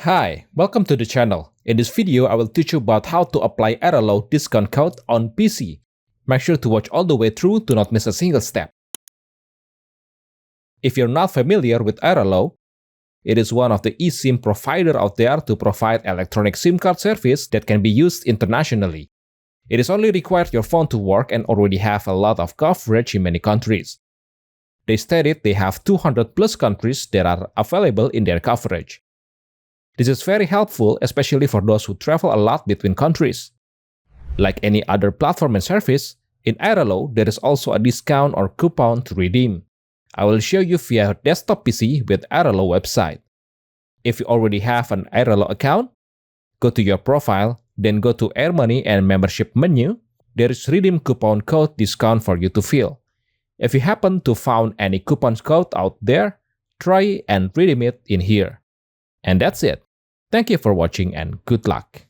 Hi, welcome to the channel. In this video, I will teach you about how to apply Airalo discount code on PC. Make sure to watch all the way through to not miss a single step. If you're not familiar with Airalo, it is one of the eSIM provider out there to provide electronic SIM card service that can be used internationally. It is only required your phone to work and already have a lot of coverage in many countries. They stated they have 200 plus countries that are available in their coverage. This is very helpful, especially for those who travel a lot between countries. Like any other platform and service, in Airalo there is also a discount or coupon to redeem. I will show you via desktop PC with Airalo website. If you already have an Airalo account, go to your profile, then go to Air Money and Membership menu. There is redeem coupon code discount for you to fill. If you happen to found any coupon code out there, try and redeem it in here. And that's it. Thank you for watching and good luck.